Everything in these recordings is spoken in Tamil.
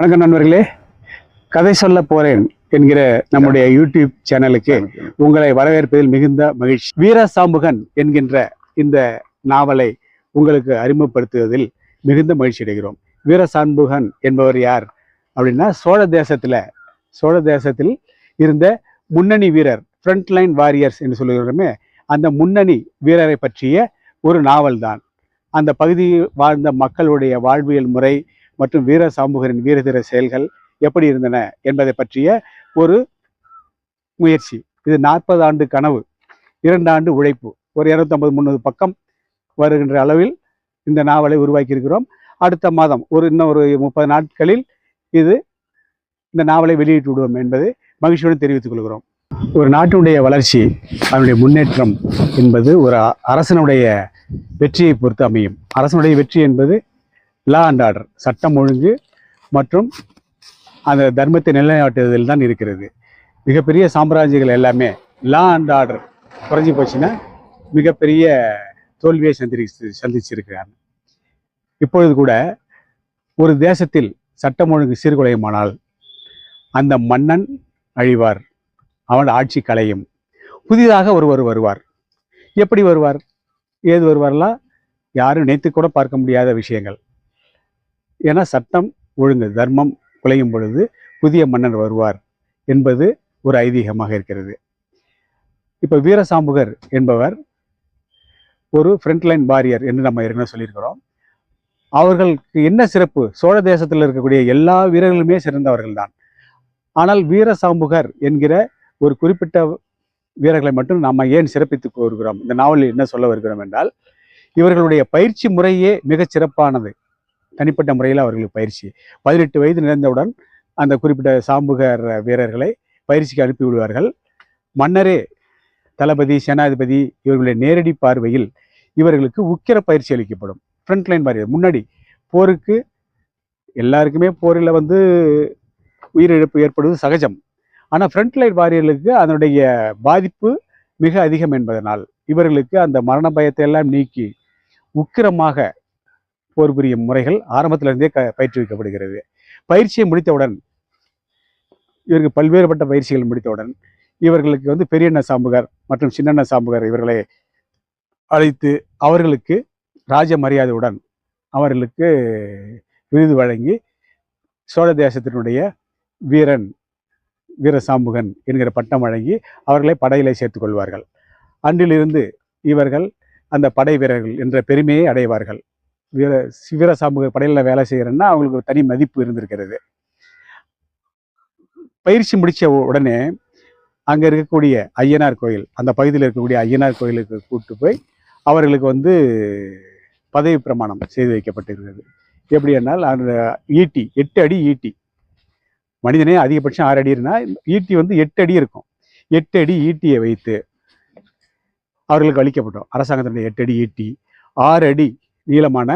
வணக்கம் நண்பர்களே, கதை சொல்ல போறேன் என்கிற நம்முடைய யூடியூப் சேனலுக்கு உங்களை வரவேற்பதில் மிகுந்த மகிழ்ச்சி. வீரசாம்புகன் என்கின்ற இந்த நாவலை உங்களுக்கு அறிமுகப்படுத்துவதில் மிகுந்த மகிழ்ச்சி அடைகிறோம். வீரசாம்புகன் என்பவர் யார் அப்படின்னா, சோழ தேசத்தில் இருந்த முன்னணி வீரர், ஃப்ரண்ட் லைன் வாரியர்ஸ் என்று சொல்லுகிறோமே, அந்த முன்னணி வீரரை பற்றிய ஒரு நாவல் தான். அந்த பகுதியில் வாழ்ந்த மக்களுடைய வாழ்வியல் முறை மற்றும் வீரசாம்புகரின் வீரதீர செயல்கள் எப்படி இருந்தன என்பதை பற்றிய ஒரு முயற்சி. இது 40 ஆண்டு கனவு, 2 ஆண்டு உழைப்பு, ஒரு 250-300 பக்கம் வருகின்ற அளவில் இந்த நாவலை உருவாக்கி இருக்கிறோம். அடுத்த மாதம் இன்னும் ஒரு 30 நாட்களில் இந்த நாவலை வெளியிட்டு விடுவோம் என்பதை மகிழ்ச்சியுடன் தெரிவித்துக் கொள்கிறோம். ஒரு நாட்டினுடைய வளர்ச்சி, அதனுடைய முன்னேற்றம் என்பது ஒரு அரசனுடைய வெற்றியை பொறுத்து அமையும். அரசனுடைய வெற்றி என்பது லா அண்ட் ஆர்டர், சட்டம் ஒழுங்கு மற்றும் அந்த தர்மத்தை நிலைநாட்டுவதில் தான் இருக்கிறது. மிகப்பெரிய சாம்ராஜ்யங்கள் எல்லாமே லா அண்ட் ஆர்டர் குறைஞ்சி போச்சுன்னா மிகப்பெரிய தோல்வியை சந்திச்சிருக்கிறாங்க. இப்பொழுது கூட ஒரு தேசத்தில் சட்டம் ஒழுங்கு சீர்குலையுமானால் அந்த மன்னன் அழிவார், அவன் ஆட்சி கலையும். புதிதாக ஒருவர் வருவார். எப்படி வருவார், ஏது வருவார்லாம் யாரும் நினைத்து கூட பார்க்க முடியாத விஷயங்கள். ஏன்னா சட்டம் ஒழுங்கு தர்மம் குலையும் பொழுது புதிய மன்னர் வருவார் என்பது ஒரு ஐதீகமாக இருக்கிறது. இப்போ வீரசாம்புகர் என்பவர் ஒரு ஃப்ரண்ட்லைன் வாரியர் என்று நம்ம ஏற்கனவே சொல்லியிருக்கிறோம். அவர்களுக்கு என்ன சிறப்பு? சோழ தேசத்தில் இருக்கக்கூடிய எல்லா வீரர்களுமே சிறந்தவர்கள் தான். ஆனால் வீரசாம்புகர் என்கிற ஒரு குறிப்பிட்ட வீரர்களை மட்டும் நாம் ஏன் சிறப்பித்து கூறுகிறோம்? இந்த நாவலில் என்ன சொல்ல வருகிறோம் என்றால், இவர்களுடைய பயிற்சி முறையே மிகச் சிறப்பானது. தனிப்பட்ட முறையில் அவர்களுக்கு பயிற்சி 18 வயது நிறைந்தவுடன் அந்த குறிப்பிட்ட சாம்புகர் வீரர்களை பயிற்சிக்கு அனுப்பி விடுவார்கள். மன்னரே, தளபதி, சேனாதிபதி இவர்களுடைய நேரடி பார்வையில் இவர்களுக்கு உக்கிர பயிற்சி அளிக்கப்படும். ஃப்ரண்ட்லைன் வாரியர், முன்னாடி போருக்கு எல்லாருக்குமே போரில் உயிரிழப்பு ஏற்படுவது சகஜம். ஆனால் ஃப்ரண்ட்லைன் வாரியர்களுக்கு அதனுடைய பாதிப்பு மிக அதிகம் என்பதனால் இவர்களுக்கு அந்த மரண பயத்தை எல்லாம் நீக்கி உக்கிரமாக போர் புரியும் முறைகள் ஆரம்பத்திலிருந்தே பயிற்றுவிக்கப்படுகிறது. பயிற்சியை முடித்தவுடன், இவருக்கு பல்வேறுபட்ட பயிற்சிகள் முடித்தவுடன் இவர்களுக்கு பெரியண்ண சாம்புகர் மற்றும் சின்னண்ண சாம்புகர் இவர்களை அழைத்து அவர்களுக்கு ராஜ மரியாதையுடன் அவர்களுக்கு விருது வழங்கி சோழ தேசத்தினுடைய வீரசாம்புகன் என்கிற பட்டம் வழங்கி அவர்களை படையிலே சேர்த்துக் கொள்வார்கள். அன்றிலிருந்து இவர்கள் அந்த படை வீரர்கள் என்ற பெருமையை அடைவார்கள். வீரசாம்புகர் படையில் வேலை செய்கிறேன்னா அவங்களுக்கு தனி மதிப்பு இருந்திருக்கிறது. பயிற்சி முடித்த உடனே அங்கே இருக்கக்கூடிய ஐயனார் கோயில், அந்த பகுதியில் இருக்கக்கூடிய ஐயனார் கோயிலுக்கு கூப்பிட்டு போய் அவர்களுக்கு பதவி பிரமாணம் செய்து வைக்கப்பட்டிருக்கிறது. எப்படி என்றால், அந்த ஈட்டி 8 அடி ஈட்டி, மனிதனே அதிகபட்சம் 6 அடி இருந்தால் ஈட்டி 8 அடி இருக்கும். 8 அடி ஈட்டியை வைத்து அவர்களுக்கு அளிக்கப்பட்டோம். அரசாங்கத்தினுடைய 8 அடி ஈட்டி, 6 அடி நீளமான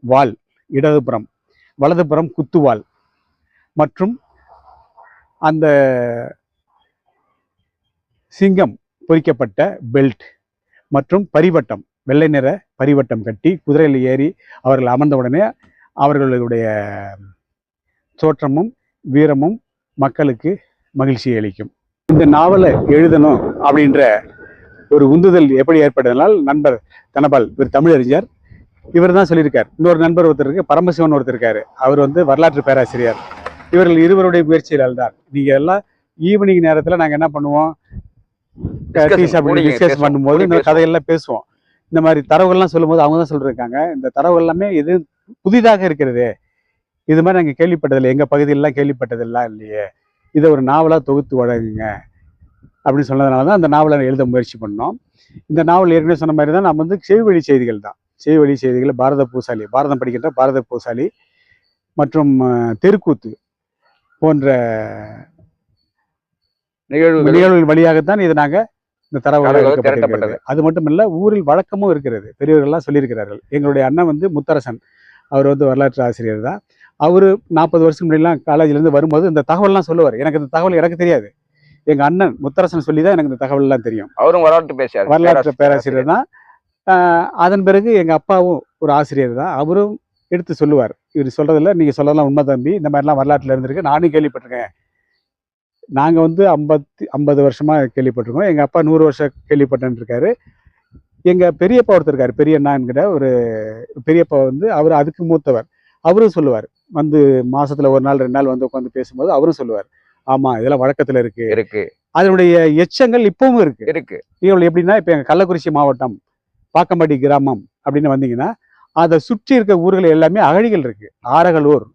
வாள், இடதுபுறம் வலதுபுறம் குத்துவாள் மற்றும் அந்த சிங்கம் பொறிக்கப்பட்ட பெல்ட் மற்றும் பரிவட்டம், வெள்ளை நிற பரிவட்டம் கட்டி குதிரையில் ஏறி அவர்கள் அமர்ந்தவுடனே அவர்களுடைய தோற்றமும் வீரமும் மக்களுக்கு மகிழ்ச்சி அளிக்கும். இந்த நாவலை எழுதணும் அப்படின்ற ஒரு உந்துதல் எப்படி ஏற்பட்டதுனால், நண்பர் தனபால், இவர் தமிழறிஞர், இவர் தான் சொல்லியிருக்கார். இன்னொரு நண்பர் ஒருத்தர் இருக்கு, பரமசிவன் ஒருத்தர் இருக்காரு, அவர் வரலாற்று பேராசிரியர். இவர்கள் இருவருடைய முயற்சியால் தான் நீங்கள் எல்லாம் ஈவினிங் நேரத்தில் நாங்கள் என்ன பண்ணுவோம், டிஸ்கஸ் பண்ணும்போது இந்த கதையெல்லாம் பேசுவோம். இந்த மாதிரி தரவுகள்லாம் சொல்லும்போது அவங்க தான் சொல்லியிருக்காங்க, இந்த தரவு எல்லாமே இது புதிதாக இருக்கிறது, இது மாதிரி நாங்கள் கேள்விப்பட்டதில்லை, எங்கள் பகுதியிலலாம் கேள்விப்பட்டதெல்லாம் இல்லையே, இதை ஒரு நாவலாக தொகுத்து வழங்குங்க அப்படின்னு சொன்னதுனால தான் அந்த நாவலை எழுத முயற்சி பண்ணோம். இந்த நாவல் ஏற்கனவே சொன்ன மாதிரி தான் நம்ம செவிவழி செய்திகள் தான். செவிவழி செய்திகள் பாரதம் படிக்கின்ற பாரத பூசாலி மற்றும் தெருக்கூத்து போன்ற நிகழ்வுகள் வழியாகத்தான் இது நாங்கள் இந்த தரவுகள். அது மட்டும் இல்லை, ஊரில் வழக்கமும் இருக்கிறது, பெரியவர்கள்லாம் சொல்லியிருக்கிறார்கள். எங்களுடைய அண்ணன் முத்தரசன், அவர் வரலாற்று ஆசிரியர் தான். அவர் 40 வருஷத்துக்கு முன்னாடிலாம் காலேஜிலேருந்து வரும்போது இந்த தகவல்லாம் சொல்லுவார். எனக்கு இந்த தகவல் எனக்கு தெரியாது, எங்கள் அண்ணன் முத்தரசன் சொல்லி தான் எனக்கு இந்த தகவல்லாம் தெரியும். அவரும் வரலாற்று பேராசிரியர் தான். அதன் பிறகு எங்கள் அப்பாவும் ஒரு ஆசிரியர் தான். அவரும் எடுத்து சொல்லுவார். இவர் சொல்றதில்ல, நீங்க சொல்றதெல்லாம் உண்மை தம்பி, இந்த மாதிரிலாம் வரலாற்றில் இருந்திருக்கு, நானும் கேள்விப்பட்டிருக்கேன். நாங்கள் வந்து 50 வருஷமா கேள்விப்பட்டிருக்கோம். எங்கள் அப்பா 100 வருஷம் கேள்விப்பட்டேன்னு இருக்காரு. எங்கள் பெரியப்பா ஒருத்தர் இருக்காரு, பெரியண்ணா என்கிற ஒரு பெரியப்பா வந்து அவர் அதுக்கு மூத்தவர். அவரும் சொல்லுவார், வந்து மாசத்துல 1 நாள் 2 நாள் வந்து உட்காந்து பேசும்போது அவரும் சொல்லுவார், ஆமா இதெல்லாம் வழக்கத்துல இருக்கு. அதனுடைய எச்சங்கள் இப்பவும் இருக்கு. இவங்க எப்படின்னா, இப்போ எங்கள் கள்ளக்குறிச்சி மாவட்டம் பாக்கம்பாடி கிராமம் அப்படின்னு வந்தீங்கன்னா, அதை சுற்றி இருக்க ஊர்கள் எல்லாமே அகழிகள் இருக்கு. ஆரகலூர்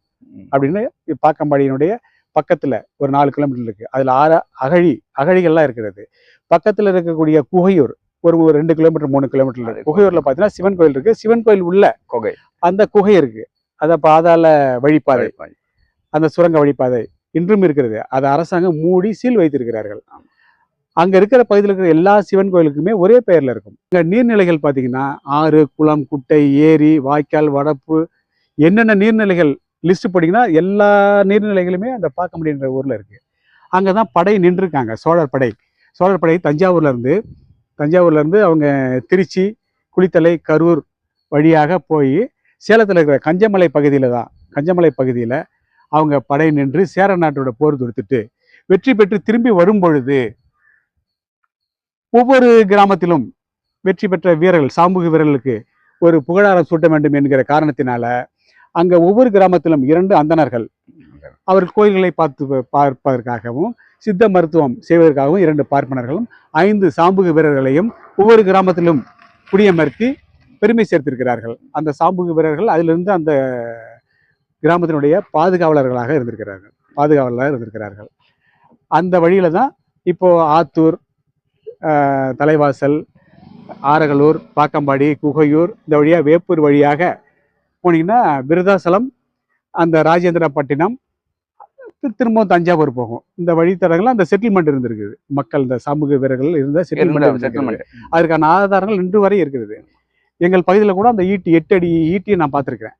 அப்படின்னு பாக்கம்பாடியினுடைய பக்கத்துல ஒரு 4 கிலோமீட்டர் இருக்கு. அதுல அகழிகள்லாம் இருக்கிறது. பக்கத்துல இருக்கக்கூடிய குகையூர் ஒரு 2 கிலோமீட்டர் 3 கிலோமீட்டர்ல இருக்கு. குகையூர்ல பாத்தீங்கன்னா சிவன் கோயில் இருக்கு. சிவன் கோயில் உள்ள குகை, அந்த குகை இருக்கு. அத பாதாள வழிப்பாதை, அந்த சுரங்க வழிப்பாதை இன்றும் இருக்கிறது. அதை அரசாங்கம் மூடி சீல் வைத்திருக்கிறார்கள். அங்க இருக்கிற பகுதியில் இருக்கிற எல்லா சிவன் கோயிலுக்குமே ஒரே பெயர்ல இருக்கும். இங்க நீர்நிலைகள் பாத்தீங்கன்னா ஆறு, குளம், குட்டை, ஏரி, வாய்க்கால், வடப்பு, என்னென்ன நீர்நிலைகள் லிஸ்ட் படிங்கன்னா எல்லா நீர்நிலைகளுமே அந்த பாக்கம்பாடின்ற ஊர்ல இருக்கு. அங்கதான் படை நின்றுருக்காங்க, சோழர் படை தஞ்சாவூர்ல இருந்து அவங்க திருச்சி, குளித்தலை, கரூர் வழியாக போய் சேலத்தில் இருக்கிற கஞ்சமலை பகுதியில் அவங்க படை நின்று சேர நாட்டோட போர் தொடுத்துட்டு வெற்றி பெற்று திரும்பி வரும் பொழுது ஒவ்வொரு கிராமத்திலும் வெற்றி பெற்ற வீரர்கள், சாம்புகு வீரர்களுக்கு ஒரு புகழாரம் சூட்ட வேண்டும் என்கிற காரணத்தினால அங்க ஒவ்வொரு கிராமத்திலும் 2 அந்தணர்கள் அவர் கோயில்களை பார்ப்பதற்காகவும் சித்த மருத்துவம் செய்வதற்காகவும் 2 பார்ப்பனர்களும் 5 சாம்புகு வீரர்களையும் ஒவ்வொரு கிராமத்திலும் குடியமர்த்தி பெருமை சேர்த்திருக்கிறார்கள். அந்த சாம்புகு வீரர்கள் அதிலிருந்து அந்த கிராமத்தினுடைய பாதுகாவலர்களாக இருந்திருக்கிறார்கள். அந்த வழியில தான் இப்போ ஆத்தூர், தலைவாசல், ஆரகலூர், பாக்கம்பாடி, குகையூர், இந்த வழியா வேப்பூர் வழியாக போனீங்கன்னா விருதாசலம், அந்த ராஜேந்திரப்பட்டினம், திரும்பவும் தஞ்சாவூர் போகும். இந்த வழித்தடங்கள் அந்த செட்டில்மெண்ட் இருந்திருக்குது. மக்கள், இந்த சாம்புகு வீரர்கள் இருந்த செட்டில்மெண்ட், அதற்கான ஆதாரங்கள் இன்று வரை இருக்குது. எங்கள் பகுதியில் கூட அந்த 8 அடி ஈட்டியை நான் பார்த்துருக்கிறேன்.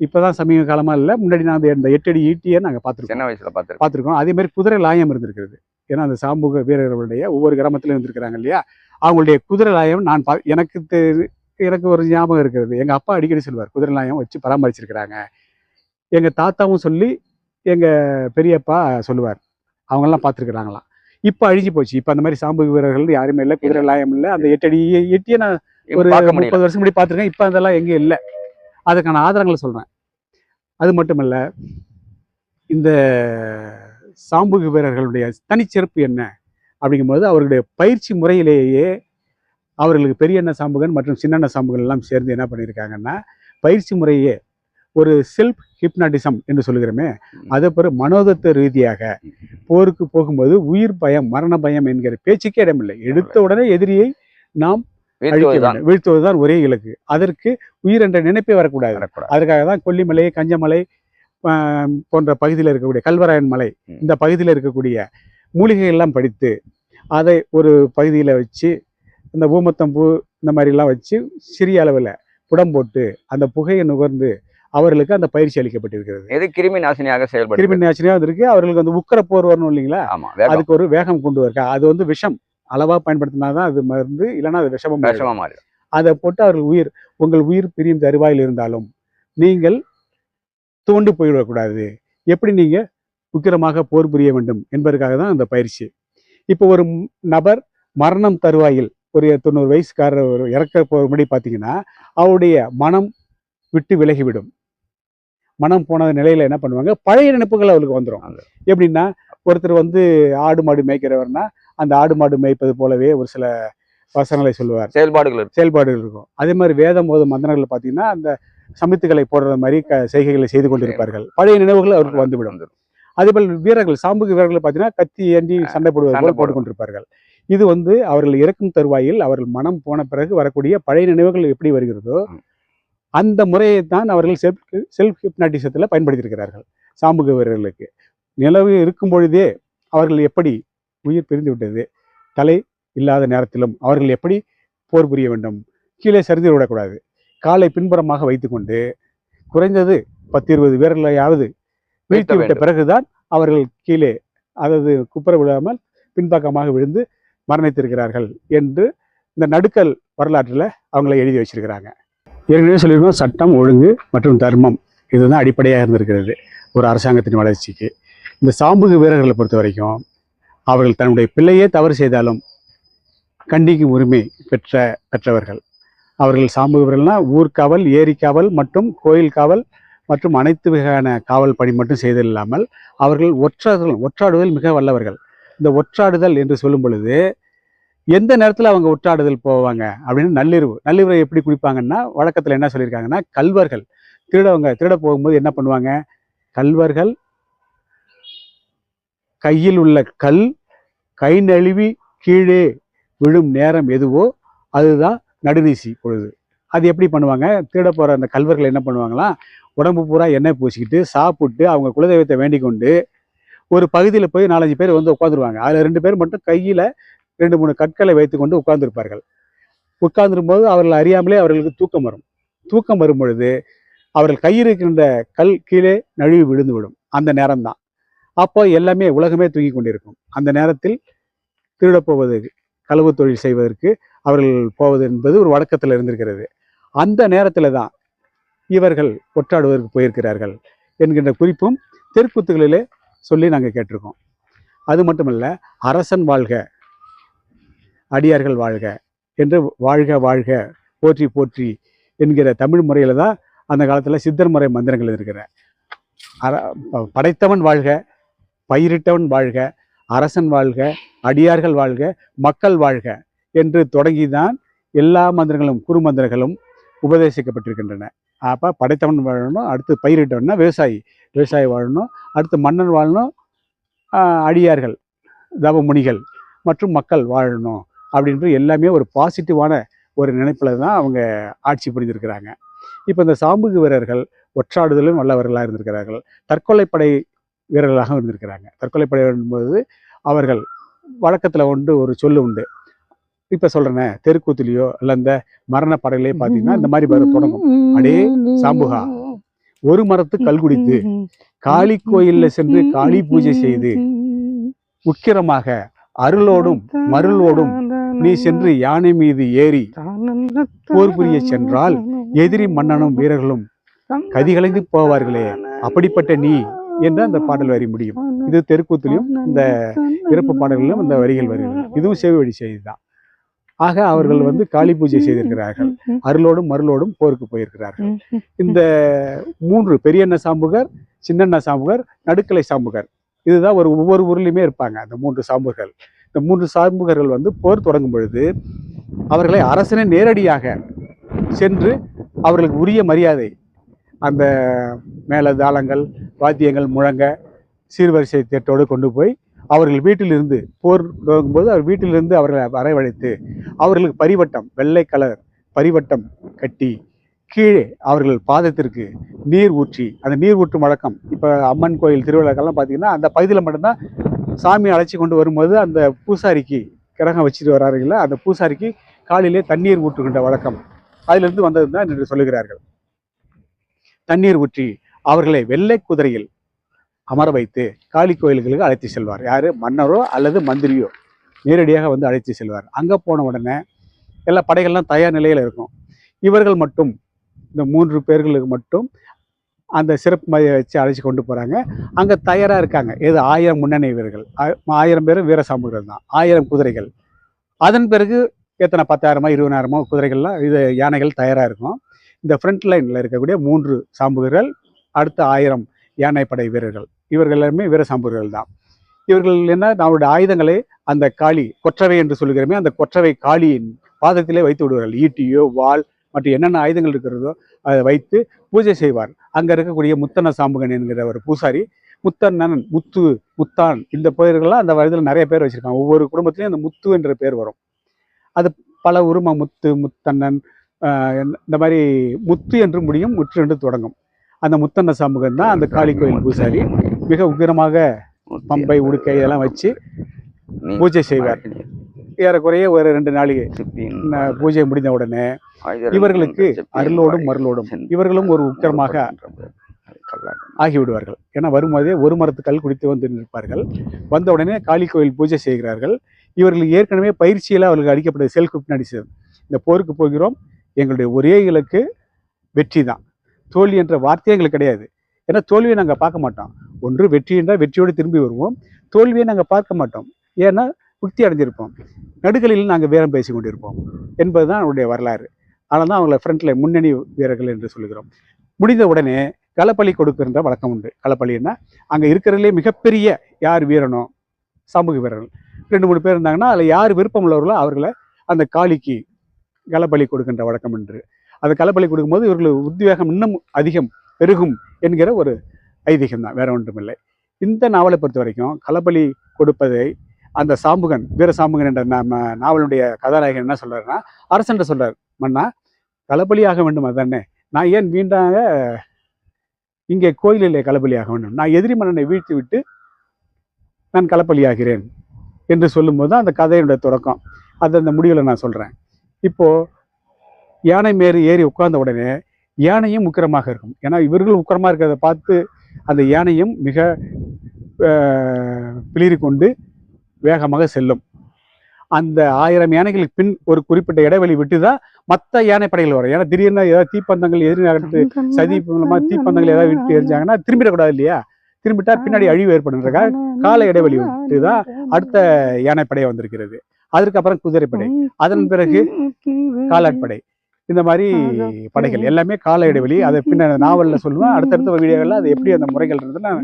இப்போதான் சமீப காலமா இல்லை, முன்னாடி நான் அந்த 8 அடி ஈட்டியை நாங்கள் பார்த்துருக்கோம். அதே மாதிரி குதிரை லாயம் இருந்திருக்கிறது. ஏன்னா அந்த சாம்புக வீரர்களுடைய ஒவ்வொரு கிராமத்திலும் இருந்திருக்கிறாங்க இல்லையா, அவங்களுடைய குதிரை லாயம் நான் எனக்கு ஒரு ஞாபகம் இருக்கிறது. எங்க அப்பா அடிக்கடி சொல்வார், குதிரை லாயம் வச்சு பராமரிச்சிருக்கிறாங்க. எங்க தாத்தாவும் சொல்லி எங்க பெரியப்பா சொல்லுவார், அவங்கெல்லாம் பார்த்துருக்குறாங்களாம். இப்போ அழிஞ்சு போச்சு. இப்போ அந்த மாதிரி சாம்புகு வீரர்கள் யாருமே இல்லை, குதிரை லாயம் இல்லை. அந்த 8 அடி ஈட்டியை நான் ஒரு 30 வருஷம் முன்னாடி பார்த்துருக்கேன். இப்போ அதெல்லாம் எங்கேயும் இல்லை. அதுக்கான ஆதாரங்களை சொல்றேன். அது மட்டும் இல்ல, இந்த சாம்புகு வீரர்களுடைய தனிச்சிறப்பு என்ன அப்படிங்கும்போது, அவர்களுடைய பயிற்சி முறையிலேயே அவர்களுக்கு பெரியண்ண சாம்புகன் மற்றும் சின்னண்ண சாம்புகன் எல்லாம் சேர்ந்து என்ன பண்ணியிருக்காங்கன்னா, பயிற்சி முறையே ஒரு செல்ஃப் ஹிப்னாட்டிசம் என்று சொல்லுகிறோமே, அதை பிறகு மனோதத்துவ ரீதியாக போருக்கு போகும்போது உயிர் பயம், மரண பயம் என்கிற பேச்சுக்கே இடமில்லை. எடுத்த உடனே எதிரியை நாம் வீழ்த்துவதுதான் ஒரே இலக்கு. அதற்கு உயிர் என்ற நினைப்பே வரக்கூடாது. அதற்காக தான் கொல்லிமலை, கஞ்சமலை போன்ற பகுதியில் இருக்கக்கூடிய கல்வராயன் மலை, இந்த பகுதியில் இருக்கக்கூடிய மூலிகை எல்லாம் படித்து அதை ஒரு பகுதியில் வச்சு இந்த ஊமத்தம்பூ இந்த மாதிரிலாம் வச்சு சிறிய அளவில் புடம் போட்டு அந்த புகையை நுகர்ந்து அவர்களுக்கு அந்த பயிற்சி அளிக்கப்பட்டிருக்கிறது. எது கிருமி நாசினியாக செயல்படும், கிருமி நாசினியாக இருக்கு. அவர்களுக்கு வந்து உக்கர போர் வரணும் இல்லைங்களா, அதுக்கு ஒரு வேகம் கொண்டு வரா. அது வந்து விஷம் அளவா பயன்படுத்தினாதான் அது மருந்து, இல்லைன்னா அது விஷமா மாறிடும். அதை போட்டு அவர்கள் உங்கள் உயிர் பிரியும் தருவாயில் இருந்தாலும் நீங்கள் தோண்டு போயிடக்கூடாது, எப்படி நீங்க உக்கிரமாக போர் புரிய வேண்டும் என்பதற்காக தான் அந்த பயிற்சி. இப்போ ஒரு நபர் மரணம் தருவாயில் ஒரு 90 வயசுக்காரர் இறக்க போகும்படி பார்த்தீங்கன்னா, அவருடைய மனம் விட்டு விலகிவிடும். மனம் போன நிலையில என்ன பண்ணுவாங்க, பழைய நினைப்புகள் அவருக்கு வந்துடும். எப்படின்னா, ஒருத்தர் வந்து ஆடு மாடு மேய்க்கிறவர்னா அந்த ஆடு மாடு மேய்ப்பது போலவே ஒரு சில வசனங்களை சொல்லுவார், செயல்பாடுகள் இருக்கும். அதே மாதிரி வேதம் போதும் மந்திரங்கள் பார்த்தீங்கன்னா அந்த சமித்துகளை போடுற மாதிரி செய்கைகளை செய்து கொண்டிருப்பார்கள். பழைய நினைவுகள் அவருக்கு வந்துவிடும். அதே போல் வீரர்கள், சாம்புகு வீரர்கள் பார்த்தீங்கன்னா கத்தி ஏந்தி சண்டை போடுவது போல் போட்டுக்கொண்டிருப்பார்கள். இது வந்து அவர்கள் இறக்கும் தருவாயில் அவர்கள் மனம் போன பிறகு வரக்கூடிய பழைய நினைவுகள் எப்படி வருகிறதோ அந்த முறையை தான் அவர்கள் செல்ஃப் ஹிப்னாட்டிசத்தில் பயன்படுத்தியிருக்கிறார்கள். சாம்புகு வீரர்களுக்கு நிலவு இருக்கும் பொழுதே அவர்கள் எப்படி உயிர் பிரிந்து விட்டது, தலை இல்லாத நேரத்திலும் அவர்கள் எப்படி போர் புரிய வேண்டும், கீழே சரிந்து விடக்கூடாது, காலை பின்புறமாக வைத்துக்கொண்டு குறைந்தது 10-20 வீரர்களையாவது வீழ்த்தி விட்ட பிறகுதான் அவர்கள் கீழே, அதாவது குப்புற விழாமல் பின்பக்கமாக விழுந்து மரணித்திருக்கிறார்கள் என்று இந்த நடுக்கல் வரலாற்றில் அவங்களை எழுதி வச்சிருக்கிறாங்க. ஏற்கனவே சொல்லியிருக்கோம், சட்டம் ஒழுங்கு மற்றும் தர்மம் இதுதான் அடிப்படையாக இருந்திருக்கிறது ஒரு அரசாங்கத்தின் வளர்ச்சிக்கு. இந்த சாம்புகு வீரர்களை பொறுத்த வரைக்கும் அவர்கள் தன்னுடைய பிள்ளையே தவறு செய்தாலும் கண்டிக்கும் உரிமை பெற்றவர்கள். அவர்கள் சாம்புகு வீரர்கள்னால் ஊர்காவல், ஏரிக்காவல் மற்றும் கோயில் காவல் மற்றும் அனைத்து வகையான காவல் பணி மட்டும் செய்தல் இல்லாமல் அவர்கள் ஒற்றாடுதல் மிக வல்லவர்கள். இந்த ஒற்றாடுதல் என்று சொல்லும் பொழுது எந்த நேரத்தில் அவங்க ஒற்றாடுதல் போவாங்க அப்படின்னு நள்ளிரவு எப்படி குடிப்பாங்கன்னா, வழக்கத்தில் என்ன சொல்லியிருக்காங்கன்னா, கல்வர்கள் திருட போகும்போது என்ன பண்ணுவாங்க, கல்வர்கள் கையில் உள்ள கல் கை நழுவி கீழே விழும் நேரம் எதுவோ அதுதான் நடுநீசி பொழுது. அது எப்படி பண்ணுவாங்க, திருட போகிற அந்த கல்வர்கள் என்ன பண்ணுவாங்களாம், உடம்பு பூரா எண்ணெய் பூசிக்கிட்டு சாப்பிட்டு அவங்க குலதெய்வத்தை வேண்டிக் கொண்டு ஒரு பகுதியில் போய் 4-5 பேர் வந்து உட்காந்துருவாங்க. அதில் 2 பேர் மட்டும் கையில் 2-3 கற்களை வைத்து கொண்டு உட்கார்ந்துருப்பார்கள். உட்கார்ந்துருக்கும்போது அவர்கள் அறியாமலே அவர்களுக்கு தூக்கம் வரும் பொழுது அவர்கள் கையில் இருக்கின்ற கல் கீழே நழுவி விழுந்து விடும். அந்த நேரம்தான். அப்போ எல்லாமே உலகமே தூங்கி கொண்டிருக்கும். அந்த நேரத்தில் திருடப்போவது, களவு தொழில் செய்வதற்கு அவர்கள் போவது என்பது ஒரு வழக்கத்தில் இருந்திருக்கிறது. அந்த நேரத்தில் தான் இவர்கள் ஒற்றாடுவதற்கு போயிருக்கிறார்கள் என்கின்ற குறிப்பும் தெருக்கூத்துகளிலே சொல்லி நாங்கள் கேட்டிருக்கோம். அது மட்டுமல்ல, அரசன் வாழ்க, அடியார்கள் வாழ்க என்று வாழ்க வாழ்க போற்றி போற்றி என்கிற தமிழ் முறையில் தான் அந்த காலத்தில் சித்தர் முறை மந்திரங்கள் இருக்கிற. படைத்தவன் வாழ்க, பயிரிட்டவன் வாழ்க, அரசன் வாழ்க, அடியார்கள் வாழ்க, மக்கள் வாழ்க என்று தொடங்கிதான் எல்லா மந்திரங்களும் குறுமந்திரங்களும் உபதேசிக்கப்பட்டிருக்கின்றன. அப்போ படைத்தவன் வாழணும், அடுத்து பயிரிட்டவன்னா விவசாயி வாழணும், அடுத்து மன்னன் வாழணும், அடியார்கள் தவமுனிகள் மற்றும் மக்கள் வாழணும் அப்படின்ட்டு எல்லாமே ஒரு பாசிட்டிவான ஒரு நினைப்பில் தான் அவங்க ஆட்சி புரிந்திருக்கிறாங்க. இப்போ இந்த சாம்புகு வீரர்கள் ஒற்றாடுதலும் வல்லவர்களாக இருந்திருக்கிறார்கள். தற்கொலைப்படை வீரர்களாக இருந்திருக்கிறாங்க. தற்கொலைப்படை என்பது அவர்கள் வழக்கத்தில் ஒரு சொல்லு உண்டு. இப்போ சொல்கிறேனே, தெருக்கூத்துலையோ இல்லை இந்த மரணப்படையிலே பார்த்தீங்கன்னா இந்த மாதிரி தொடங்கும். அடே சாம்புகா, ஒரு மரத்து கல் குடித்து காளி கோயிலில் சென்று காளி பூஜை செய்து உக்கிரமாக அருளோடும் மருளோடும் நீ சென்று யானை மீது ஏறி போர் புரிய சென்றால் எதிரி மன்னனும் வீரர்களும் கதிகலைந்து போவார்களே, அப்படிப்பட்ட நீ என்று அந்த பாடல் வரி முடியும். இது தெருக்கூத்திலையும் இந்த இறப்பு பாடல்களிலும் இந்த வரிகள் வருகிறது. இதுவும் செவி வழி செய்தி தான். ஆக அவர்கள் காளி பூஜை செய்திருக்கிறார்கள், அருளோடும் மருளோடும் போருக்கு போயிருக்கிறார்கள். இந்த 3 பெரியண்ண சாம்புகர், சின்னண்ண சாம்புகர், நடுக்கலை சாம்புகர், இதுதான் ஒவ்வொரு ஊர்லையுமே இருப்பாங்க. அந்த 3 சாம்புகர்கள். இந்த 3 சாம்புகர்கள் போர் தொடங்கும் பொழுது அவர்களை அரசனை நேரடியாக சென்று அவர்களுக்கு உரிய மரியாதை, அந்த மேல தாளங்கள் வாத்தியங்கள் முழங்க சீர்வரிசை தேட்டோடு கொண்டு போய் அவர்கள் வீட்டிலிருந்து போர் தொடங்கும்போது அவர் வீட்டிலிருந்து அவர்களை வரவழைத்து அவர்களுக்கு பரிவட்டம், வெள்ளை கலர் பரிவட்டம் கட்டி கீழே அவர்கள் பாதத்திற்கு நீர் ஊற்றி, அந்த நீர் ஊற்றும் வழக்கம் இப்போ அம்மன் கோயில் திருவிழாக்கள்லாம் பார்த்தீங்கன்னா அந்த பகுதியில் மட்டும்தான் சாமி அழைச்சி கொண்டு வரும்போது அந்த பூசாரிக்கு கிரகம் வச்சுட்டு வராருங்கள, அந்த பூசாரிக்கு காலிலே தண்ணீர் ஊற்றுகின்ற வழக்கம் அதிலிருந்து வந்தது தான் என்று சொல்லுகிறார்கள். தண்ணீர் ஊற்றி அவர்களை வெள்ளை குதிரையில் அமர வைத்து காளி கோயில்களுக்கு அழைத்து செல்வார். யாரு, மன்னரோ அல்லது மந்திரியோ நேரடியாக அழைத்து செல்வார். அங்கே போன உடனே எல்லா படைகள்லாம் தயார் நிலையில் இருக்கும். இவர்கள் மட்டும், இந்த 3 பேர்களுக்கு மட்டும் அந்த சிறப்பு மதியை வச்சு அழைச்சி கொண்டு போகிறாங்க. அங்கே தயாராக இருக்காங்க. 1000 முன்னணி வீரர்கள், 1000 பேரும் வீர சாம்புகள் தான், 1000 குதிரைகள். அதன் பிறகு எத்தனை 10,000 20,000 குதிரைகள்லாம் யானைகள் தயாராக இருக்கும். இந்த ஃப்ரண்ட் லைனில் இருக்கக்கூடிய 3 சாம்புகர்கள், அடுத்த 1000 யானைப்படை வீரர்கள், இவர்கள் எல்லாருமே வீர சாம்புகர்கள் தான். இவர்கள் நம்மளுடைய ஆயுதங்களை அந்த காளி, கொற்றவை என்று சொல்லுகிறோமே, அந்த கொற்றவை காளியின் பாதத்திலே வைத்து விடுவார்கள். ஈட்டியோ வாள் மற்றும் என்னென்ன ஆயுதங்கள் இருக்கிறதோ அதை வைத்து பூஜை செய்வார். அங்கே இருக்கக்கூடிய முத்தண்ண சாம்புகன் என்கிற ஒரு பூசாரி, முத்தண்ணன், முத்தான், இந்த பெயர்கள்லாம் அந்த வயதில் நிறைய பேர் வச்சிருக்காங்க. ஒவ்வொரு குடும்பத்திலையும் அந்த முத்து என்ற பேர் வரும். அது பல உரும, முத்தண்ணன், இந்த மாதிரி முத்து என்று முடியும், முற்று என்று தொடங்கும். அந்த முத்தண்ண சாம்புகன் தான் அந்த காளி கோயில் பூசாரி. மிக உக்கிரமாக பம்பை, உடுக்கை இதெல்லாம் வச்சு பூஜை செய்வார். ஏறக்குறைய ஒரு 2 நாளிகை பூஜை முடிந்த உடனே இவர்களுக்கு அருளோடும் மருளோடும் இவர்களும் ஒரு உக்கிரமாக ஆகிவிடுவார்கள். ஏன்னா வரும்போதே ஒரு மரத்து கல் குடித்து நிற்பார்கள். வந்த உடனே காளி கோயில் பூஜை செய்கிறார்கள். இவர்கள் ஏற்கனவே பயிற்சியில் அவர்களுக்கு அடிக்கப்பட்ட செல்ஃப் ஹிப்னாட்டிசம். இந்த போருக்கு போகிறோம், எங்களுடைய ஒரே இலக்கு வெற்றி தான். தோல்வி என்ற வார்த்தையே எங்களுக்கு கிடையாது. ஏன்னா தோல்வியை நாங்கள் பார்க்க மாட்டோம். ஒன்று வெற்றி என்றால் வெற்றியோடு திரும்பி வருவோம். தோல்வியை நாங்கள் பார்க்க மாட்டோம். ஏன்னா முக்தி அடைஞ்சிருப்போம். நடுகளில் நாங்கள் வீரம் பேசி கொண்டிருப்போம் என்பதுதான் அவருடைய வரலாறு. ஆனால் தான் அவங்கள ஃப்ரண்ட்ல முன்னணி வீரர்கள் என்று சொல்லுகிறோம். முடிந்த உடனே களப்பலி கொடுக்கின்ற வழக்கம் உண்டு. களப்பலின்னா அங்கே இருக்கிறதுலே மிகப்பெரிய யார் வீரனோ சமூக வீரர்கள் 2-3 பேர் இருந்தாங்கன்னா அதில் யார் விருப்பம் உள்ளவர்களோ அவர்களை அந்த காளிக்கு களப்பலி கொடுக்கின்ற வழக்கம் என்று. அந்த களப்பலி கொடுக்கும்போது இவர்களுக்கு உத்வேகம் இன்னும் அதிகம் பெருகும் என்கிற ஒரு ஐதீகம் தான், வேற ஒன்றுமில்லை. இந்த நாவலை பொறுத்த வரைக்கும் களப்பலி கொடுப்பதை அந்த சாம்புகன், வீர சாம்புகன் என்ற நாவலுடைய கதாநாயகன் என்ன சொல்றாருன்னா, அரசன் சொல்றார், மன்னா களப்பலி ஆக வேண்டும் அதுதானே, நான் ஏன் வீண்டாக இங்கே கோயிலிலே களப்பலி ஆக வேண்டும், நான் எதிரி மன்னனை வீழ்த்தி விட்டு நான் களப்பலி ஆகிறேன் என்று சொல்லும்போது தான் அந்த கதையினுடைய தொடக்கம். அது அந்த முடிவில் நான் சொல்றேன். இப்போ யானை மேறி ஏறி உட்கார்ந்த உடனே யானையும் உக்கிரமாக இருக்கும். ஏன்னா இவர்கள் உக்கிரமாக இருக்கிறத பார்த்து அந்த யானையும் மிக பிளிரி கொண்டு வேகமாக செல்லும். அந்த 1000 யானைகளுக்கு பின் ஒரு குறிப்பிட்ட இடைவெளி விட்டு தான் மற்ற யானை படைகள் வரும். ஏன்னா திடீர்னு ஏதாவது தீப்பந்தங்கள் எதிர்த்து சதி மூலமாக தீப்பந்தங்கள் ஏதாவது விட்டு எரிஞ்சாங்கன்னா திரும்பிடக்கூடாது இல்லையா? திரும்பிட்டா பின்னாடி அழிவு ஏற்படுறதுக்காக கால இடைவெளி விட்டு தான் அடுத்த யானைப்படை வந்திருக்கிறது. அதுக்கப்புறம் குதிரைப்படை, அதன் பிறகு காலாட்படை, இந்த மாதிரி படைகள் எல்லாமே கால இடைவெளி. அதை பின்ன நாவலில் சொல்லுவேன். அடுத்தடுத்த வீடியோவில் அது எப்படி அந்த முறைகள் இருந்து நான்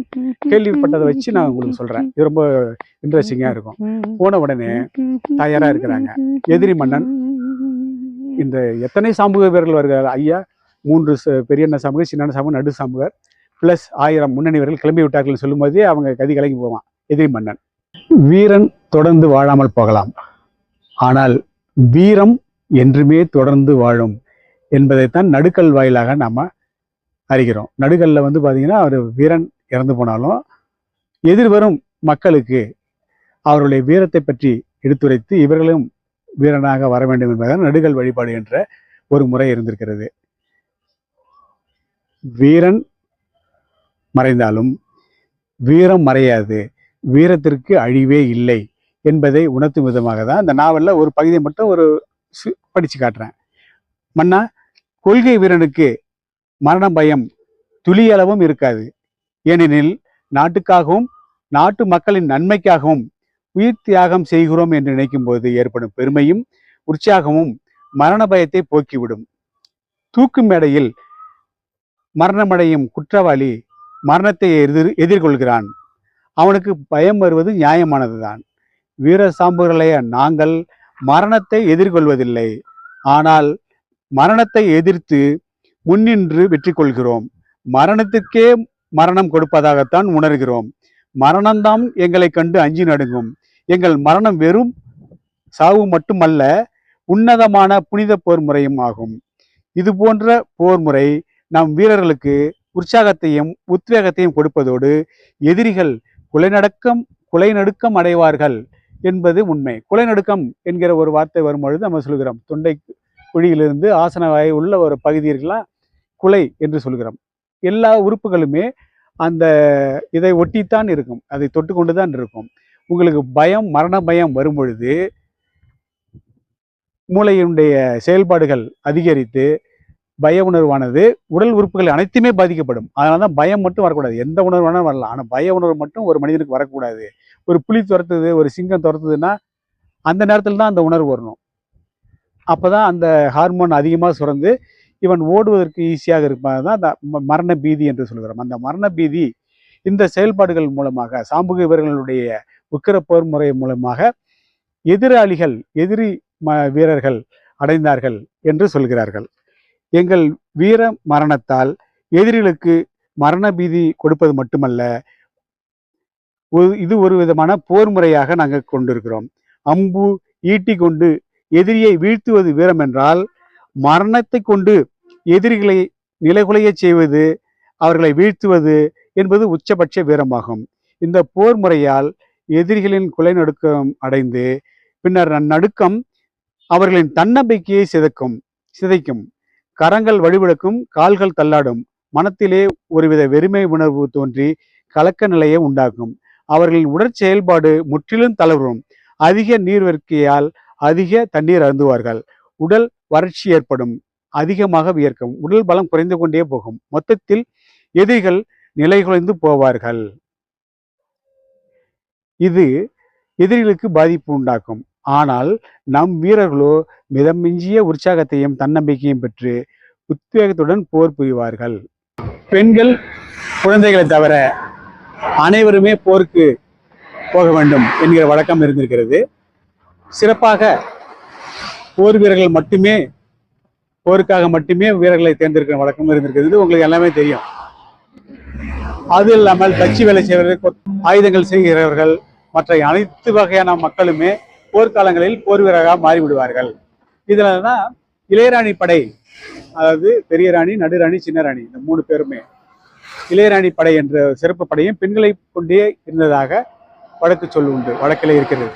கேள்விப்பட்டதை வச்சு நான் உங்களுக்கு சொல்கிறேன். இது ரொம்ப இன்ட்ரெஸ்டிங்காக இருக்கும். போன உடனே தயாராக இருக்கிறாங்க. எதிரி மன்னன் இந்த எத்தனை சாம்புக வீரர்கள் வருகிறார் ஐயா, 3 பெரிய சாம்புகர், சின்ன சாம்புகர், நடு சாம்புகர் ப்ளஸ் 1000 முன்னணி வீரர்கள் கிளம்பி விட்டார்கள் சொல்லும் போதே அவங்க கதி கலங்கி போவான் எதிரி மன்னன். வீரன் தொடர்ந்து வாழாமல் போகலாம், ஆனால் வீரம் என்றுமே தொடர்ந்து வாழும் என்பதைத்தான் நடுக்கல் வாயிலாக நாம அறிகிறோம். நடுக்கல்ல பார்த்தீங்கன்னா அவர் வீரன் இறந்து போனாலும் எதிர்வரும் மக்களுக்கு அவருடைய வீரத்தை பற்றி எடுத்துரைத்து இவர்களும் வீரனாக வர வேண்டும் என்பதுதான் நடுக்கல் வழிபாடு என்ற ஒரு முறை இருந்திருக்கிறது. வீரன் மறைந்தாலும் வீரம் மறையாது, வீரத்திற்கு அழிவே இல்லை என்பதை உணர்த்தும் விதமாக தான் இந்த நாவல்ல ஒரு பகுதியை மட்டும் ஒரு படிச்சு காட்டுறேன். மன்னா, கொள்கை வீரனுக்கு மரண பயம் துளியளவும் இருக்காது. ஏனெனில் நாட்டுக்காகவும் நாட்டு மக்களின் நன்மைக்காகவும் உயிர் தியாகம் செய்கிறோம் என்று நினைக்கும் போது ஏற்படும் பெருமையும் உற்சாகமும் மரண பயத்தை போக்கிவிடும். தூக்கு மேடையில் மரணமடையும் குற்றவாளி மரணத்தை எதிர்கொள்கிறான். அவனுக்கு பயம் வருவது நியாயமானதுதான். வீர சாம்புகளைய நாங்கள் மரணத்தை எதிர்கொள்வதில்லை, ஆனால் மரணத்தை எதிர்த்து முன்னின்று வெற்றி கொள்கிறோம். மரணத்துக்கே மரணம் கொடுப்பதாகத்தான் உணர்கிறோம். மரணம்தான் எங்களை கண்டு அஞ்சி நடுங்கும். எங்கள் மரணம் வெறும் சாவு மட்டுமல்ல, உன்னதமான புனித போர் முறையும் ஆகும். இது போன்ற போர் முறை நம் வீரர்களுக்கு உற்சாகத்தையும் உத்வேகத்தையும் கொடுப்பதோடு எதிரிகள் குலைநடுக்கம் அடைவார்கள் என்பது உண்மை. குலைநடுக்கம் என்கிற ஒரு வார்த்தை வரும்பொழுது நம்ம சொல்கிறோம், தொண்டை குழியிலிருந்து ஆசனவாய் உள்ள ஒரு பகுதியெல்லாம் குலை என்று சொல்கிறோம். எல்லா உறுப்புகளுமே அந்த இதை ஒட்டித்தான் இருக்கும், அதை தொட்டு கொண்டுதான் இருக்கும். உங்களுக்கு பயம், மரண பயம் வரும் பொழுது மூளையினுடைய செயல்பாடுகள் அதிகரித்து பய உணர்வானது உடல் உறுப்புகள் அனைத்துமே பாதிக்கப்படும். அதனாலதான் பயம் மட்டும் வரக்கூடாது. எந்த உணர்வு வேணாலும் வரலாம், ஆனா பய உணர்வு மட்டும் ஒரு மனிதனுக்கு வரக்கூடாது. ஒரு புலி துரத்துது, ஒரு சிங்கம் துரத்துதுன்னா அந்த நேரத்தில் தான் அந்த உணர்வு வரணும். அப்போதான் அந்த ஹார்மோன் அதிகமாக சுரந்து இவன் ஓடுவதற்கு ஈஸியாக இருப்பதான் அந்த மரண பீதி என்று சொல்கிறோம். அந்த மரண பீதி இந்த செயல்பாடுகள் மூலமாக, சாம்புக வீரர்களுடைய உக்கிர போர் முறை மூலமாக எதிரி வீரர்கள் அடைந்தார்கள் என்று சொல்கிறார்கள். எங்கள் வீர மரணத்தால் எதிரிகளுக்கு மரண பீதி கொடுப்பது மட்டுமல்ல, இது ஒரு விதமான போர் முறையாக நாங்கள் கொண்டிருக்கிறோம். அம்பு ஈட்டி கொண்டு எதிரியை வீழ்த்துவது வீரம் என்றால், மரணத்தை கொண்டு எதிரிகளை நிலைகுலைய செய்வது, அவர்களை வீழ்த்துவது என்பது உச்சபட்ச வீரமாகும். இந்த போர் முறையால் எதிரிகளின் குலைநடுக்கம் அடைந்து பின்னர் நடுக்கம் அவர்களின் தன்னம்பிக்கையை சிதைக்கும். கரங்கள் வழிவிளக்கும், கால்கள் தள்ளாடும், மனத்திலே ஒருவித வெறுமை உணர்வு தோன்றி கலக்க நிலையை உண்டாக்கும். அவர்களின் உடற்செயல்பாடு முற்றிலும் தளரும். அதிக நீர்வர்க்கையால் அதிக தண்ணீர் அருந்துவார்கள். உடல் வறட்சி ஏற்படும். அதிகமாக வியர்க்கும். உடல் பலம் குறைந்து கொண்டே போகும். மொத்தத்தில் எதிரிகள் நிலைகுலைந்து போவார்கள். இது எதிரிகளுக்கு பாதிப்பு உண்டாக்கும். ஆனால் நம் வீரர்களோ மிதமிஞ்சிய உற்சாகத்தையும் தன்னம்பிக்கையும் பெற்று உத்வேகத்துடன் போர் புரிவார்கள். பெண்கள், குழந்தைகளை தவிர அனைவருமே போருக்கு போக வேண்டும் என்கிற வழக்கம் இருந்திருக்கிறது. சிறப்பாக போர் வீரர்கள் மட்டுமே, போருக்காக மட்டுமே வீரர்களை தேர்ந்தெடுக்கிற வழக்கம் இருந்திருக்கிறது. உங்களுக்கு எல்லாமே தெரியும். அது இல்லாமல் தச்சு வேலை செய்வர்கள், ஆயுதங்கள் செய்கிறவர்கள், மற்ற அனைத்து வகையான மக்களுமே போர்க்காலங்களில் போர் வீரராக மாறிவிடுவார்கள். இதுல இளையராணி படை, அதாவது பெரிய ராணி, நடுராணி, சின்ன ராணி, இந்த 3 பேருமே இளையராணி படை என்ற சிறப்பு படையும் பெண்களை கொண்டே இருந்ததாக வழக்கு சொல் உண்டு, வழக்கில் இருக்கிறது.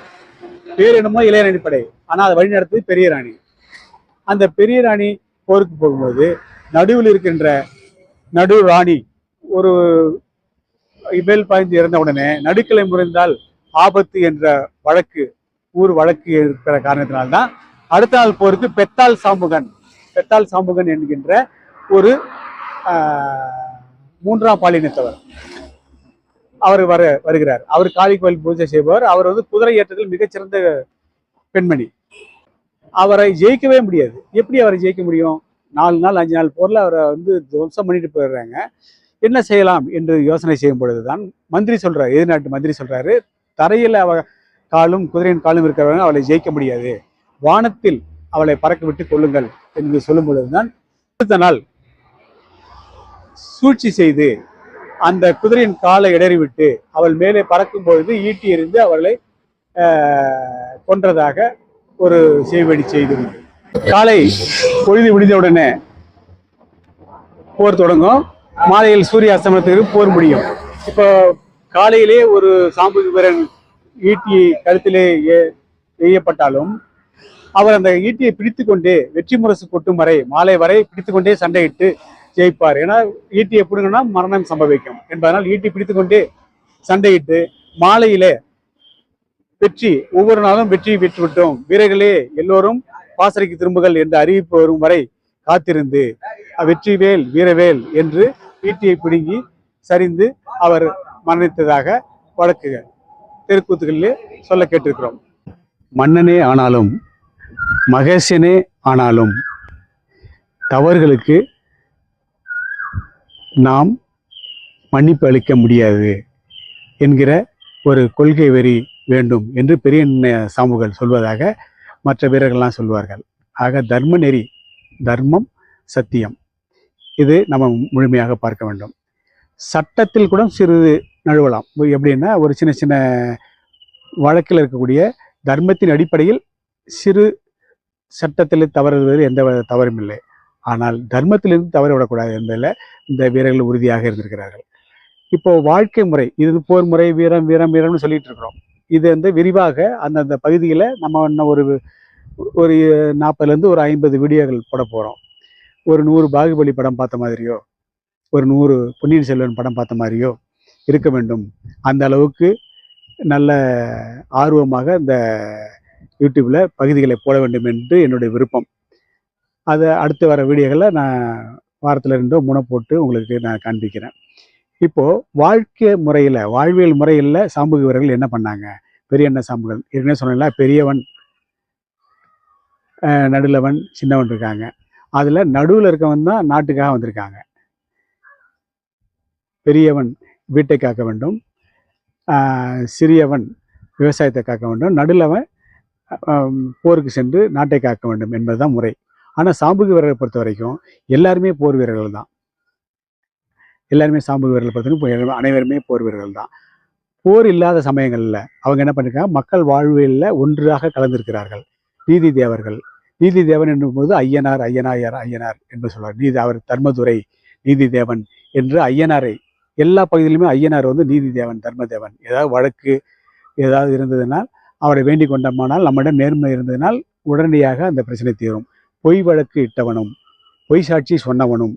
பேர் என்னமோ இளையராணி படை, ஆனால் அதை வழிநடத்துது பெரிய ராணி. அந்த பெரிய ராணி போருக்கு போகும்போது நடுவில் இருக்கின்ற நடு ராணி ஒரு இபேல் பாய்ந்து இறந்த உடனே நடுக்கிளை முறிந்தால் ஆபத்து என்ற வழக்கு, ஊர் வழக்கு இருக்கிற காரணத்தினால்தான் அடுத்த நாள் போருக்கு பெத்தால் சாம்புகன் என்கின்ற ஒரு 3ஆம் பாலினத்தவர் அவர் வருகிறார். அவர் காளி கோயில் பூஜை செய்பவர். அவர் குதிரை ஏற்றத்தில் மிகச்சிறந்த பெண்மணி. அவரை ஜெயிக்கவே முடியாது. எப்படி அவரை ஜெயிக்க முடியும்? 4 நாள் 5 நாள் போர்ல அவரை துவம்சம் பண்ணிட்டு போயிடுறாங்க. என்ன செய்யலாம் என்று யோசனை செய்யும் பொழுதுதான் மந்திரி சொல்றாரு, எதிர்நாட்டு மந்திரி சொல்றாரு, தரையில் காலும் குதிரையின் காலும் இருக்கிறவங்க அவளை ஜெயிக்க முடியாது, வானத்தில் அவளை பறக்க விட்டு கொள்ளுங்கள் என்று சொல்லும் பொழுதுதான் அடுத்த நாள் சூழ்ச்சி செய்து அந்த குதிரையின் காலை இடறிவிட்டு அவள் மேலே பறக்கும் பொழுது ஈட்டி எறிந்து அவளை கொன்றதாக ஒரு செய்வடி செய்து. காலை பொழுது விடிந்தவுடனே போர் தொடங்கும். மாலையில் சூரிய அஸ்தமனத்துக்கு போர் முடியும். இப்போ காலையிலே ஒரு சாம்பு வீரன் ஈட்டியை கழுத்திலே எய்யப்பட்டாலும் அவர் அந்த ஈட்டியை பிடித்து கொண்டே வெற்றி முரசு கொட்டும் வரை, மாலை வரை பிடித்து கொண்டே சண்டையிட்டு ஜெயிப்பார். ஏன்னா ஈட்டியை பிடுங்கன்னா மரணம் சம்பவிக்கும் என்பதனால் ஈட்டி பிடித்து கொண்டே சண்டையிட்டு மாலையிலே வெற்றி, ஒவ்வொரு நாளும் வெற்றி பெற்றுவிட்டோம், வீரர்களே எல்லோரும் பாசறைக்கு திரும்புகள் என்று அறிவிப்பு வரும் வரை காத்திருந்து வெற்றி வேல் வீரவேல் என்று ஈட்டியை பிடுங்கி சரிந்து அவர் மரணித்ததாக வழக்குகள் தெருக்கூத்துகளிலே சொல்ல கேட்டிருக்கிறோம். மன்னனே ஆனாலும் மகேசனே ஆனாலும் தவறுகளுக்கு நாம் மன்னிப்பு அளிக்க முடியாது என்கிற ஒரு கொள்கை வெறி வேண்டும் என்று பெரிய சாம்புகள் சொல்வதாக மற்ற வீரர்கள்லாம் சொல்வார்கள். ஆக தர்ம நெறி, தர்மம், சத்தியம், இது நம்ம முழுமையாக பார்க்க வேண்டும். சட்டத்தில் கூட சிறிது நழுவலாம். எப்படின்னா ஒரு சின்ன சின்ன வழக்கில் இருக்கக்கூடிய தர்மத்தின் அடிப்படையில் சிறு சட்டத்தில் தவறுவது எந்த தவறும் இல்லை. ஆனால் தர்மத்திலிருந்து தவற விடக்கூடாது என்பதில் இந்த வீரர்கள் உறுதியாக இருந்திருக்கிறார்கள். இப்போ வாழ்க்கை முறை, இது போர் முறை, வீரம் வீரம் வீரம்னு சொல்லிட்டு இருக்கிறோம். இது விரிவாக அந்தந்த பகுதியில் நம்ம இன்னும் ஒரு 40லேருந்து ஒரு 50 வீடியோக்கள் போட போகிறோம். ஒரு 100 பாகுபலி படம் பார்த்த மாதிரியோ, ஒரு 100 பொன்னியின் செல்வன் படம் பார்த்த மாதிரியோ இருக்க வேண்டும். அந்த அளவுக்கு நல்ல ஆர்வமாக இந்த யூடியூப்ல பகுதிகளை போட வேண்டும் என்று என்னுடைய விருப்பம். அதை அடுத்து வர வீடியோகளில் நான் வாரத்தில் 2 3 போட்டு உங்களுக்கு நான் காண்பிக்கிறேன். இப்போ வாழ்க்கை முறையில், வாழ்வியல் முறையில் சாம்பு வீரர்கள் என்ன பண்ணாங்க? பெரிய எண்ணெய் சாம்புகள் ஏற்கனவே சொன்னீங்களா, பெரியவன், நடுலவன், சின்னவன் இருக்காங்க. அதில் நடுவில் இருக்கவன் தான் நாட்டுக்காக வந்திருக்காங்க. பெரியவன் வீட்டை காக்க வேண்டும், சிறியவன் விவசாயத்தை காக்க வேண்டும், நடுலவன் போருக்கு சென்று நாட்டை காக்க வேண்டும் என்பதுதான் முறை. ஆனால் சாம்புகு வீரரை பொறுத்த வரைக்கும் எல்லாருமே போர் வீரர்கள் தான். எல்லாருமே சாம்புகு வீரர்களை பொறுத்த வரைக்கும் அனைவருமே போர் வீரர்கள் தான். போர் இல்லாத சமயங்களில் அவங்க என்ன பண்ணிருக்காங்க? மக்கள் வாழ்வியலில் ஒன்றாக கலந்திருக்கிறார்கள். நீதி தேவர்கள், நீதி தேவன் என்னும்போது ஐயனார் ஐயனார் என்று சொல்வார். அவர் தர்மதுரை நீதி தேவன் என்று ஐயனாரை, எல்லா பகுதியிலுமே ஐயனார் நீதி தேவன், தர்மதேவன். ஏதாவது வழக்கு ஏதாவது இருந்ததுனால் அவரை வேண்டிக் கொண்டோமானால், நம்மிடம் நேர்மை இருந்ததுனால் உடனடியாக அந்த பிரச்சனை தீரும். பொய் வழக்கு இட்டவனும் பொய் சாட்சி சொன்னவனும்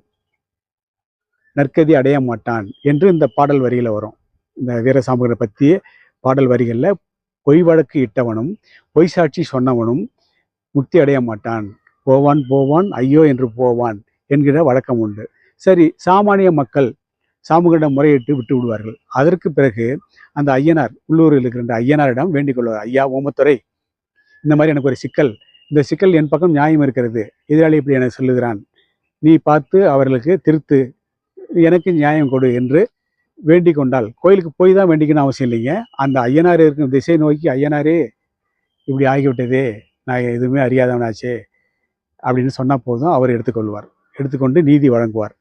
நற்கதி அடைய மாட்டான் என்று இந்த பாடல் வரியில வரும். இந்த வீரசாம்புகளை பற்றிய பாடல் வரிகளில் பொய் வழக்கு இட்டவனும் பொய் சாட்சி சொன்னவனும் முக்தி அடைய மாட்டான் போவான் போவான் ஐயோ என்று போவான் என்கிற வழக்கம் உண்டு. சரி, சாமானிய மக்கள் சாமுகளிடம் முறையிட்டு விட்டு விடுவார்கள். அதற்கு பிறகு அந்த ஐயனார், உள்ளூரில் இருக்கின்ற ஐயனாரிடம் வேண்டிக் கொள்வார். ஐயா ஓமத்துரை, இந்த மாதிரி எனக்கு ஒரு சிக்கல், இந்த சிக்கல் என் பக்கம் நியாயம் இருக்கிறது, எதிராளி இப்படி என சொல்லுகிறான், நீ பார்த்து அவர்களுக்கு திருத்து, எனக்கு நியாயம் கொடு என்று வேண்டிக் கொண்டால், கோயிலுக்கு போய் தான் வேண்டிக்கணும் அவசியம் இல்லைங்க. அந்த ஐயனார் இருக்கும் திசை நோக்கி, ஐயனாரே இப்படி ஆகிவிட்டதே, நான் எதுவுமே அறியாதவனாச்சே அப்படின்னு சொன்னால் போதும், அவர் எடுத்துக்கொள்வார். எடுத்துக்கொண்டு நீதி வழங்குவார்.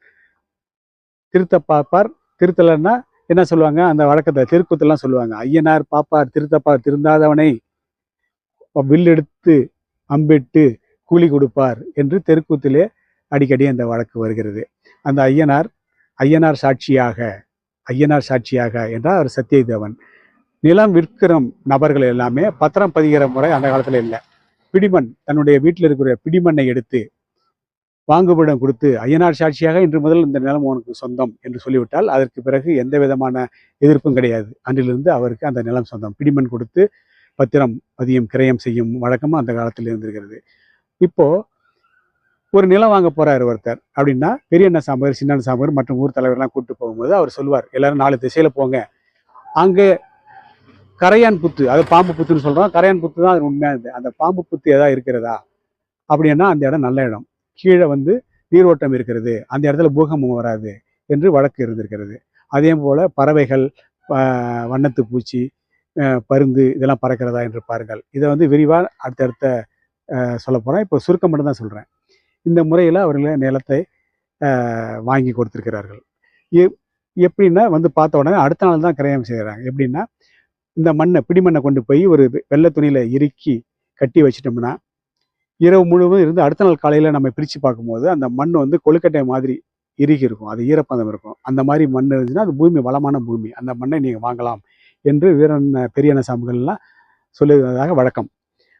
திருத்த பார்ப்பார். திருத்தலைன்னா என்ன சொல்லுவாங்க, அந்த வழக்கத்தை திருக்குத்தெல்லாம் சொல்லுவாங்க. ஐயனார் பாப்பார் திருத்தப்பார், திருந்தாதவனை வில் எடுத்து அம்பிட்டு கூலி கொடுப்பார் என்று தெருக்கூத்திலே அடிக்கடி அந்த வழக்கு வருகிறது. அந்த ஐயனார் சாட்சியாக என்றால் அவர் சத்தியதேவன். நிலம் விற்கிற நபர்கள் எல்லாமே பத்திரம் பதிகிற முறை அந்த காலத்துல இல்லை. பிடிமண், தன்னுடைய வீட்டில் இருக்கிற பிடிமண்ணை எடுத்து வாங்குபடம் கொடுத்து, ஐயனார் சாட்சியாக இன்று முதல் இந்த நிலம் உனக்கு சொந்தம் என்று சொல்லிவிட்டால் அதற்கு பிறகு எந்த விதமான எதிர்ப்பும் கிடையாது. அன்றிலிருந்து அவருக்கு அந்த நிலம் சொந்தம். பிடிமண் கொடுத்து பத்திரம் பதியம் கிரயம் செய்யும் வழக்கமும் அந்த காலத்தில் இருந்திருக்கிறது. இப்போ ஒரு நிலம் வாங்க போறாரு ஒருத்தர் அப்படின்னா, பெரியண்ண சாம்பர், சின்ன சாம்பர் மற்றும் ஊர் தலைவர்லாம் கூப்பிட்டு போகும்போது அவர் சொல்லுவார், எல்லாரும் 4 திசையில போங்க, அங்கே கரையான் புத்து, அது பாம்பு புத்துன்னு சொல்றோம், கரையான் புத்து தான் அது உண்மையானது, அந்த பாம்பு புத்து ஏதாவது இருக்கிறதா அப்படின்னா அந்த இடம் நல்ல இடம், கீழே நீரோட்டம் இருக்கிறது, அந்த இடத்துல பூகம்பம் வராது என்று வழக்கு இருந்திருக்கிறது. அதே போல பறவைகள், வண்ணத்து பூச்சி, பருந்து இதெல்லாம் பறக்கிறதா என்று பாருங்கள். இதை விரிவாக அடுத்தடுத்த சொல்ல போகிறேன். இப்போ சுருக்கம் மட்டும் தான் சொல்கிறேன். இந்த முறையில் அவர்கள் நிலத்தை வாங்கி கொடுத்துருக்கிறார்கள். எப்படின்னா பார்த்த உடனே அடுத்த நாள் தான் கிரயம் செய்கிறாங்க. எப்படின்னா, இந்த பிடிமண்ணை கொண்டு போய் ஒரு வெள்ளை துணியில் இறுக்கி கட்டி வச்சிட்டோம்னா, இரவு முழுவதும் இருந்து அடுத்த நாள் காலையில் நம்ம பிரித்து பார்க்கும்போது அந்த மண் கொழுக்கட்டை மாதிரி இறுகி இருக்கும், அது ஈரப்பதம் இருக்கும். அந்த மாதிரி மண் இருந்துச்சுன்னா அது பூமி வளமான பூமி, அந்த மண்ணை நீங்கள் வாங்கலாம் என்று பெரியண்ண சாமிகள்லாம் சொல்லுவதாக வழக்கம்.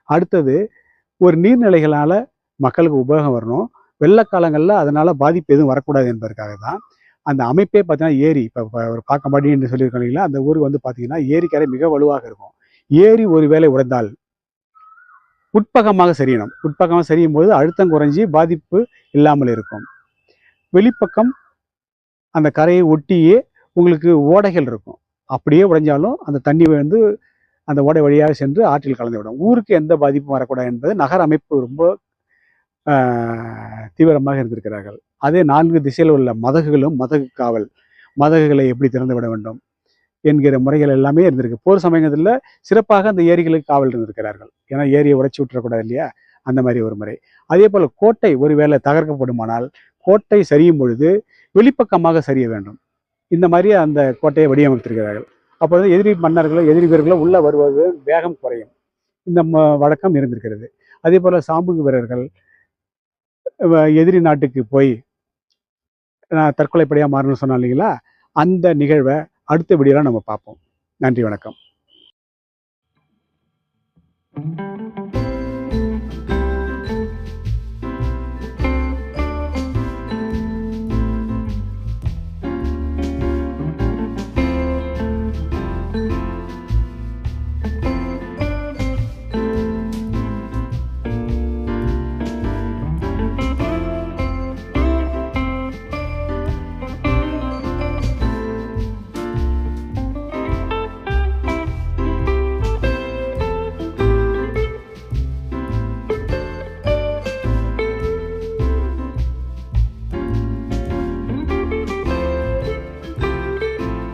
அடுத்தது, ஒரு நீர்நிலைகளால் மக்களுக்கு உபயோகம் வரணும், வெள்ளக்காலங்களில் அதனால் பாதிப்பு எதுவும் வரக்கூடாது என்பதற்காக தான் அந்த அமைப்பே பார்த்தீங்கன்னா ஏரி, இப்போ ஒரு பாக்கம்பாடி என்று சொல்லியிருக்கோம் இல்லைங்களா, அந்த ஊருக்கு பார்த்தீங்கன்னா ஏரிக்கரை மிக வலுவாக இருக்கும். ஏரி ஒரு வேளை உடைந்தால் உட்பக்கமாக சரியணும். உட்பக்கமாக சரியும் போது அழுத்தம் குறைஞ்சி பாதிப்பு இல்லாமல் இருக்கும். வெளிப்பக்கம் அந்த கரையை ஒட்டியே உங்களுக்கு ஓடைகள் இருக்கும். அப்படியே உடைஞ்சாலும் அந்த தண்ணி அந்த ஓடை வழியாக சென்று ஆற்றில் கலந்து விடும். ஊருக்கு எந்த பாதிப்பும் வரக்கூடாது என்பது நகர அமைப்பு ரொம்ப தீவிரமாக இருந்திருக்கிறார்கள். அதே 4 திசையில் உள்ள மதகுகளும், மதகு காவல், மதகுகளை எப்படி திறந்து விட வேண்டும் என்கிற முறைகள் எல்லாமே இருந்திருக்கு. போர் சமயத்தில் சிறப்பாக அந்த ஏரிகளுக்கு காவல் இருந்திருக்கிறார்கள். ஏன்னா ஏரியை உடைச்சி விட்டுறக்கூடாது இல்லையா, அந்த மாதிரி ஒரு முறை. அதே போல் கோட்டை ஒருவேளை தகர்க்கப்படுமானால் கோட்டை சரியும் பொழுது வெளிப்பக்கமாக சரிய வேண்டும். இந்த மாதிரி அந்த கோட்டையை வடிவமைத்திருக்கிறார்கள். அப்போது எதிரி மன்னர்களோ எதிரி வீரர்களோ உள்ளே வருவது வேகம் குறையும். இந்த வழக்கம் இருந்திருக்கிறது. அதே போல் சாம்புகு வீரர்கள் எதிரி நாட்டுக்கு போய் நான் தற்கொலைப்படையாக மாறணும்னு சொன்னோம் இல்லைங்களா, அந்த நிகழ்வை அடுத்த வீடியோவில் நம்ம பார்ப்போம். நன்றி, வணக்கம்.